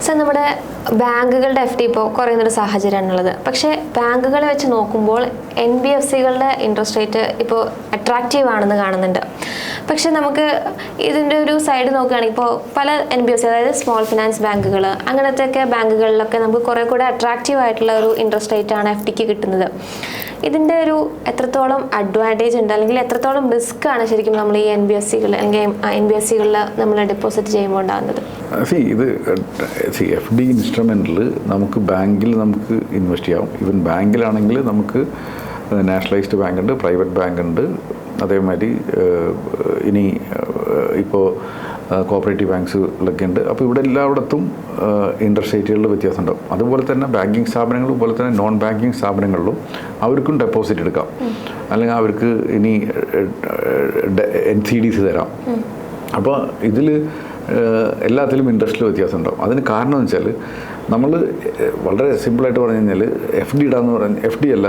Sir, നമ്മുടെ ബാങ്കുകളുടെ FD ഇപ്പോൾ കുറയുന്നൊരു സാഹചര്യമാണുള്ളത്. പക്ഷേ ബാങ്കുകളെ വെച്ച് നോക്കുമ്പോൾ NBFCകളുടെ ഇൻട്രസ്റ്റ് റേറ്റ് ഇപ്പോൾ അട്രാക്റ്റീവ് ആണെന്ന് കാണുന്നുണ്ട്. പക്ഷെ നമുക്ക് ഇതിൻ്റെ ഒരു സൈഡ് നോക്കുകയാണെങ്കിൽ ഇപ്പോൾ പല NBFC, അതായത് സ്മോൾ ഫിനാൻസ് ബാങ്കുകൾ, അങ്ങനത്തെയൊക്കെ ബാങ്കുകളിലൊക്കെ നമുക്ക് കുറേ കൂടെ അട്രാക്റ്റീവ് ആയിട്ടുള്ള ഒരു ഇൻട്രസ്റ്റ് റേറ്റ് ആണ് FDക്ക് കിട്ടുന്നത്. ഇതിൻ്റെ ഒരു എത്രത്തോളം അഡ്വാൻറ്റേജ് ഉണ്ട്, അല്ലെങ്കിൽ എത്രത്തോളം റിസ്ക് ആണ് ശരിക്കും നമ്മൾ ഈ NBFCകൾ അല്ലെങ്കിൽ NBFCകളിൽ നമ്മൾ ഡെപ്പോസിറ്റ് ചെയ്യുമ്പോൾ ഉണ്ടാകുന്നത്? ഇത് FD ഇൻസ്ട്രുമെൻറ്റിൽ നമുക്ക് ബാങ്കിൽ നമുക്ക് ഇൻവെസ്റ്റ് ചെയ്യാം. ഈവൻ ബാങ്കിലാണെങ്കിൽ നമുക്ക് നാഷണലൈസ്ഡ് ബാങ്ക് ഉണ്ട്, പ്രൈവറ്റ് ബാങ്ക് ഉണ്ട്, അതേമാതിരി ഇനി ഇപ്പോൾ കോപ്പറേറ്റീവ് ബാങ്ക്സുകളൊക്കെ ഉണ്ട്. അപ്പോൾ ഇവിടെ എല്ലായിടത്തും ഇൻട്രസ്റ്റ് റേറ്റുകളിൽ വ്യത്യാസം ഉണ്ടാവും. അതുപോലെ തന്നെ ബാങ്കിങ് സ്ഥാപനങ്ങളും അതുപോലെ തന്നെ നോൺ ബാങ്കിങ് സ്ഥാപനങ്ങളിലും അവർക്കും ഡെപ്പോസിറ്റ് എടുക്കാം, അല്ലെങ്കിൽ അവർക്ക് ഇനി NCDs തരാം. അപ്പോൾ ഇതിൽ എല്ലാത്തിലും ഇൻട്രസ്റ്റിൽ വ്യത്യാസം ഉണ്ടാവും. അതിന് കാരണം എന്ന് വെച്ചാൽ നമ്മൾ വളരെ സിമ്പിളായിട്ട് പറഞ്ഞു കഴിഞ്ഞാൽ FD ഇടാന്ന് പറഞ്ഞാൽ FD അല്ല,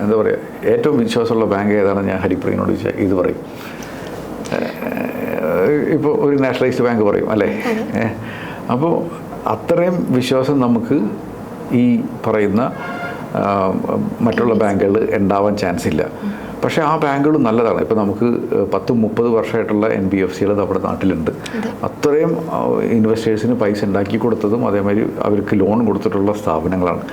എന്താ പറയുക, ഏറ്റവും വിശ്വാസമുള്ള ബാങ്ക് ഏതാണെന്ന് ഞാൻ ഹരിപ്രിയനോട് ചോദിച്ചാൽ ഇത് പറയും. ഇപ്പോൾ ഒരു നാഷണലൈസ്ഡ് ബാങ്ക് പറയും അല്ലേ. അപ്പോൾ അത്രയും വിശ്വാസം നമുക്ക് ഈ പറയുന്ന മറ്റുള്ള ബാങ്കുകൾ ഉണ്ടാവാൻ ചാൻസ് ഇല്ല. പക്ഷേ ആ ബാങ്കുകൾ നല്ലതാണ്. ഇപ്പോൾ നമുക്ക് 10-30 വർഷമായിട്ടുള്ള NBFCകൾ നമ്മുടെ നാട്ടിലുണ്ട്. അത്രയും ഇൻവെസ്റ്റേഴ്സിന് പൈസ ഉണ്ടാക്കി കൊടുത്തതും അതേമാതിരി അവർക്ക് ലോൺ കൊടുത്തിട്ടുള്ള സ്ഥാപനങ്ങളാണ്.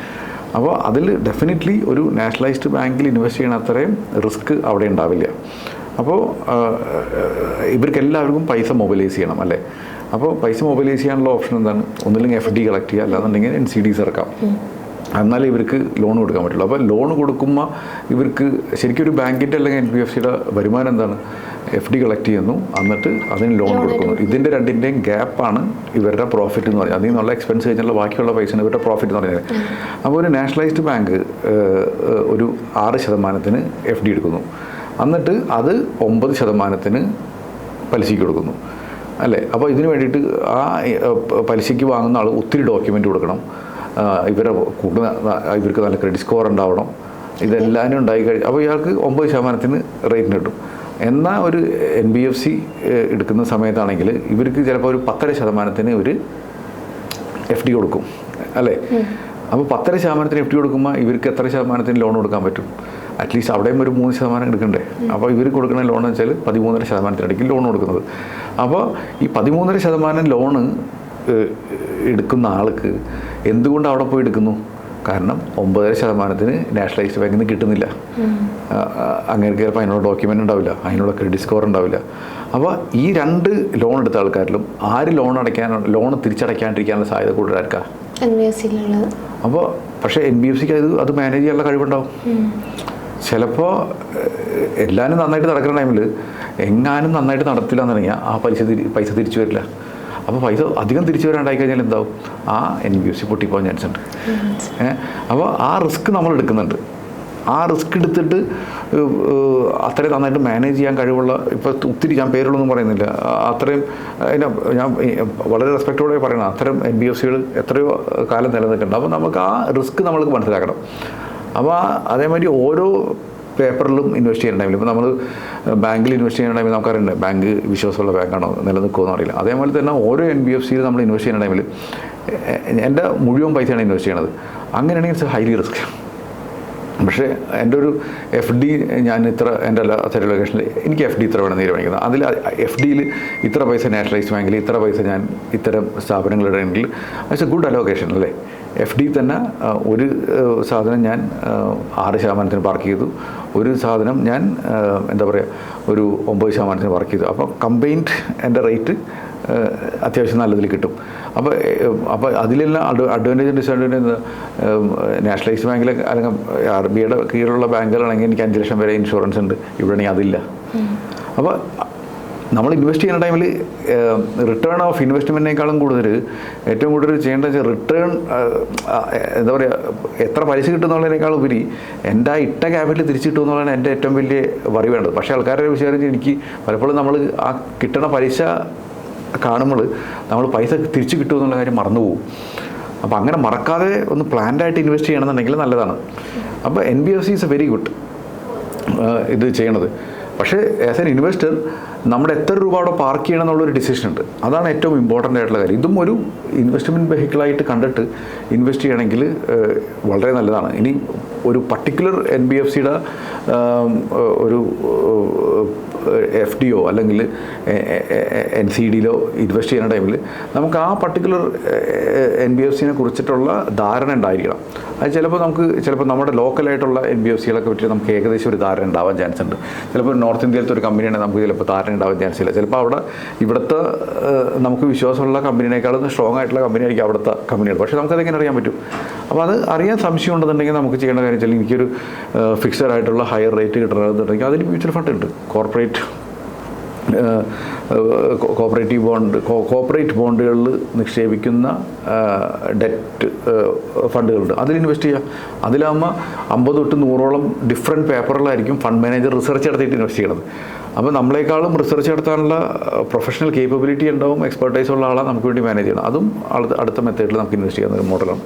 അപ്പോൾ അതിൽ ഡെഫിനറ്റ്ലി ഒരു നാഷണലൈസ്ഡ് ബാങ്കിൽ ഇൻവെസ്റ്റ് ചെയ്യണ അത്രയും റിസ്ക് അവിടെ ഉണ്ടാവില്ല. അപ്പോൾ ഇവർക്കെല്ലാവർക്കും പൈസ മൊബിലൈസ് ചെയ്യണം അല്ലേ. അപ്പോൾ പൈസ മൊബിലൈസ് ചെയ്യാനുള്ള ഓപ്ഷൻ എന്താണ്? ഒന്നില്ലെങ്കിൽ FD കളക്ട് ചെയ്യുക, അല്ലാന്നുണ്ടെങ്കിൽ NCDs ഇറക്കാം. എന്നാലേ ഇവർക്ക് ലോൺ കൊടുക്കാൻ പറ്റുള്ളൂ. അപ്പോൾ ലോൺ കൊടുക്കുമ്പോൾ ഇവർക്ക് ശരിക്കും ഒരു ബാങ്കിൻ്റെ അല്ലെങ്കിൽ NBFCയുടെ വരുമാനം എന്താണ്? FD കളക്ട് ചെയ്യുന്നു, എന്നിട്ട് അതിന് ലോൺ കൊടുക്കുന്നു. ഇതിൻ്റെ രണ്ടിൻ്റെയും ഗ്യാപ്പാണ് ഇവരുടെ പ്രോഫിറ്റ് എന്ന് പറയുന്നത്. അതിൽ നിന്നുള്ള എക്സ്പെൻസ് കഴിഞ്ഞുള്ള ബാക്കിയുള്ള പൈസ ഇവരുടെ പ്രോഫിറ്റ് എന്ന് പറയുന്നത്. അപ്പോൾ ഒരു നാഷണലൈസ്ഡ് ബാങ്ക് ഒരു 6% FD എടുക്കുന്നു, എന്നിട്ട് അത് 9% പലിശയ്ക്ക് കൊടുക്കുന്നു അല്ലേ. അപ്പോൾ ഇതിന് വേണ്ടിയിട്ട് ആ പലിശയ്ക്ക് വാങ്ങുന്ന ആൾ ഒത്തിരി ഡോക്യുമെൻ്റ് കൊടുക്കണം, ഇവർക്ക് നല്ല ക്രെഡിറ്റ് സ്കോർ ഉണ്ടാവണം, ഇതെല്ലാവരും ഉണ്ടായി അപ്പോൾ ഇയാൾക്ക് 9% റേറ്റിന് കിട്ടും. എന്നാൽ ഒരു NBFC എടുക്കുന്ന സമയത്താണെങ്കിൽ ഇവർക്ക് ചിലപ്പോൾ ഒരു 10% ഒരു FD കൊടുക്കും അല്ലേ. അപ്പോൾ 10% FD കൊടുക്കുമ്പോൾ ഇവർക്ക് എത്ര ശതമാനത്തിന് ലോൺ കൊടുക്കാൻ പറ്റും? അറ്റ്ലീസ്റ്റ് അവിടെയും ഒരു 3% എടുക്കണ്ടേ. അപ്പോൾ ഇവർ കൊടുക്കുന്ന ലോൺ എന്ന് വെച്ചാൽ 13.5% ലോൺ കൊടുക്കുന്നത്. അപ്പോൾ ഈ 13% ലോണ് എടുക്കുന്ന ആൾക്ക് എന്തുകൊണ്ട് അവിടെ പോയി എടുക്കുന്നു? കാരണം 9% നാഷണലൈസ്ഡ് ബാങ്കിൽ നിന്ന് കിട്ടുന്നില്ല. അങ്ങനെ ചിലപ്പോൾ അതിനുള്ള ഡോക്യുമെൻ്റ് ഉണ്ടാവില്ല, അതിനുള്ള ക്രെഡിറ്റ് സ്കോർ ഉണ്ടാവില്ല. അപ്പോൾ ഈ 2 ലോൺ എടുത്ത ആൾക്കാരിലും ആര് ലോൺ തിരിച്ചടയ്ക്കാണ്ടിരിക്കാനുള്ള സാധ്യത കൂടുതലായിരിക്കാം NBFCയിലുള്ളത്. അപ്പോൾ പക്ഷേ NBFCക്ക് അത് മാനേജ് ചെയ്യാനുള്ള കഴിവുണ്ടാവും. ചിലപ്പോൾ എല്ലാവരും നന്നായിട്ട് നടക്കുന്ന ടൈമിൽ എങ്ങാനും നന്നായിട്ട് നടത്തില്ല എന്ന് പറഞ്ഞാൽ ആ പൈസ തിരിച്ചു വരില്ല. അപ്പോൾ പൈസ അധികം തിരിച്ചു വരാണ്ടായി കഴിഞ്ഞാൽ എന്താവും? ആ NBFC പൊട്ടിപ്പോകാൻ ചാൻസ് ഉണ്ട്. അപ്പോൾ ആ റിസ്ക് നമ്മൾ എടുക്കുന്നുണ്ട്. ആ റിസ്ക് എടുത്തിട്ട് അത്രയും നന്നായിട്ട് മാനേജ് ചെയ്യാൻ കഴിവുള്ള, ഇപ്പോൾ ഒത്തിരി ഞാൻ പേരുകളൊന്നും പറയുന്നില്ല, അത്രയും ഞാൻ വളരെ റെസ്പെക്റ്റോടെ പറയണം, അത്തരം NBFCകൾ എത്രയോ കാലം നിലനിൽക്കുന്നുണ്ട്. അപ്പോൾ നമുക്ക് ആ റിസ്ക് നമ്മൾക്ക് മനസ്സിലാക്കണം. അപ്പോൾ അതേമാതിരി ഓരോ പേപ്പറിലും ഇൻവെസ്റ്റ് ചെയ്യുന്ന ടൈമിൽ ഇപ്പോൾ നമ്മൾ ബാങ്കിൽ ഇൻവെസ്റ്റ് ചെയ്യുന്ന ടൈമിൽ നമുക്കറിയണ്ടേ ബാങ്ക് വിശ്വാസമുള്ള ബാങ്കാണോ, നിലനിൽക്കുമെന്ന് അറിയില്ല. അതേപോലെ തന്നെ ഓരോ NBFCയിൽ നമ്മൾ ഇൻവെസ്റ്റ് ചെയ്യുന്ന ടൈമിൽ എൻ്റെ മുഴുവൻ പൈസയാണ് ഇൻവെസ്റ്റ് ചെയ്യണത്. അങ്ങനെയാണെങ്കിൽ ഇറ്റ്സ് ഹൈലി റിസ്ക്. പക്ഷേ എൻ്റെ ഒരു FD ഞാൻ എൻ്റെ അത്തരം ലൊക്കേഷനിൽ എനിക്ക് FD ഇത്ര വേണം തീരുമാനിക്കുന്നത്. അതിൽ FDയിൽ ഇത്ര പൈസ നാഷണലൈസ്ഡ് ബാങ്കിൽ, ഇത്ര പൈസ ഞാൻ ഇത്തരം സ്ഥാപനങ്ങളുടെ എങ്കിൽ ഇറ്റ്സ് എ ഗുഡ് അലോക്കേഷൻ അല്ലേ. FD തന്നെ ഒരു സാധനം ഞാൻ 6% പാർക്ക് ചെയ്തു, ഒരു സാധനം ഞാൻ എന്താ പറയുക ഒരു 9% പാർക്ക് ചെയ്തു. അപ്പോൾ കമ്പൈൻഡ് എൻ്റെ റേറ്റ് അത്യാവശ്യം നല്ലതിൽ കിട്ടും. അപ്പോൾ അതിലെല്ലാം അഡ്വാൻറ്റേജും ഡിസഡ്വാൻറ്റേജ്. നാഷണലൈസ്ഡ് ബാങ്കിൽ അല്ലെങ്കിൽ RBIയുടെ കീഴിലുള്ള ബാങ്കുകളാണെങ്കിൽ എനിക്ക് 5 ലക്ഷം വരെ ഇൻഷുറൻസ് ഉണ്ട്, ഇവിടെയാണെങ്കിൽ അതില്ല. അപ്പോൾ നമ്മൾ ഇൻവെസ്റ്റ് ചെയ്യുന്ന ടൈമിൽ റിട്ടേൺ ഓഫ് ഇൻവെസ്റ്റ്മെൻറ്റിനേക്കാളും കൂടുതൽ ഏറ്റവും കൂടുതൽ ചെയ്യേണ്ട റിട്ടേൺ എന്താ പറയുക, എത്ര പലിശ കിട്ടുന്നുള്ളതിനേക്കാൾ ഉപരി എൻ്റെ ആ ഇട്ട ക്യാപിറ്റൽ തിരിച്ചു കിട്ടുമെന്നുള്ളതാണ് എൻ്റെ ഏറ്റവും വലിയ വറി വേണ്ടത്. പക്ഷേ ആൾക്കാരുടെ വിചാരം എനിക്ക് പലപ്പോഴും നമ്മൾ ആ കിട്ടണ പലിശ കാണുമ്പോൾ നമ്മൾ പൈസ തിരിച്ചു കിട്ടുമെന്നുള്ള കാര്യം മറന്നുപോകും. അപ്പോൾ അങ്ങനെ മറക്കാതെ ഒന്ന് പ്ലാൻഡായിട്ട് ഇൻവെസ്റ്റ് ചെയ്യണമെന്നുണ്ടെങ്കിൽ നല്ലതാണ്. അപ്പോൾ NBFC is A very good ഇത് ചെയ്യണത്. പക്ഷേ ആസ് എൻ ഇൻവെസ്റ്റർ നമ്മുടെ എത്ര രൂപ അവിടെ പാർക്ക് ചെയ്യണം എന്നുള്ളൊരു ഡിസിഷൻ ഉണ്ട്. അതാണ് ഏറ്റവും ഇമ്പോർട്ടൻ്റ് ആയിട്ടുള്ള കാര്യം. ഇതും ഒരു ഇൻവെസ്റ്റ്മെൻറ്റ് വെഹിക്കിളായിട്ട് കണ്ടിട്ട് ഇൻവെസ്റ്റ് ചെയ്യണമെങ്കിൽ വളരെ നല്ലതാണ്. ഇനി ഒരു പർട്ടിക്കുലർ NBFCയുടെ ഒരു FDO അല്ലെങ്കിൽ NCDയിലോ ഇൻവെസ്റ്റ് ചെയ്യുന്ന ടൈമിൽ നമുക്ക് ആ പർട്ടിക്കുലർ NBFCനെ കുറിച്ചിട്ടുള്ള ധാരണ ഉണ്ടായിരിക്കണം. അത് ചിലപ്പോൾ നമ്മുടെ ലോക്കലായിട്ടുള്ള NBFCകളൊക്കെ പറ്റി നമുക്ക് ഏകദേശം ഒരു ധാരണ ഉണ്ടാവാൻ ചാൻസ് ഉണ്ട്. ചിലപ്പോൾ നോർത്ത് ഇന്ത്യയിലത്തെ ഒരു കമ്പനിയാണെങ്കിൽ നമുക്ക് ചിലപ്പോൾ ധാരണ ഉണ്ടാവാൻ ചാൻസ് ഇല്ല. ചിലപ്പോൾ ഇവിടുത്തെ നമുക്ക് വിശ്വാസമുള്ള കമ്പനിയേക്കാളും സ്ട്രോങ് ആയിട്ടുള്ള കമ്പനി ആയിരിക്കും അവിടുത്തെ കമ്പനികൾ. പക്ഷേ നമുക്കതെങ്ങനെ അറിയാൻ പറ്റും? അപ്പോൾ അത് അറിയാൻ സംശയം ഉണ്ടെന്നുണ്ടെങ്കിൽ നമുക്ക് ചെയ്യേണ്ട കാര്യം വെച്ചാൽ എനിക്കൊരു ഫിക്സഡ് ആയിട്ടുള്ള ഹയർ റേറ്റ് കിട്ടണമെന്നുണ്ടെങ്കിൽ അതിന് മ്യൂച്വൽ ഫണ്ട് ഉണ്ട്. കോർപ്പറേറ്റ് ബോണ്ടുകളിൽ നിക്ഷേപിക്കുന്ന ഡെറ്റ് ഫണ്ടുകളുണ്ട്. അതിൽ ഇൻവെസ്റ്റ് ചെയ്യുക. അതിലാകുമ്പോൾ 50 തൊട്ട് 100ഓളം ഡിഫറെൻറ്റ് പേപ്പറിലായിരിക്കും ഫണ്ട് മാനേജർ റിസർച്ച് നടത്തിയിട്ട് ഇൻവെസ്റ്റ് ചെയ്യണത്. അപ്പോൾ നമ്മളെക്കാളും റിസർച്ച് നടത്താനുള്ള പ്രൊഫഷണൽ കേപ്പബിലിറ്റി ഉണ്ടാവും, എക്സ്പെർട്ടൈസ് ഉള്ള ആളെ നമുക്ക് വേണ്ടി മാനേജ് ചെയ്യണം. അതും അടുത്ത മെത്തേഡിൽ നമുക്ക് ഇൻവെസ്റ്റ് ചെയ്യുന്ന ഒരു മോഡലാണ്.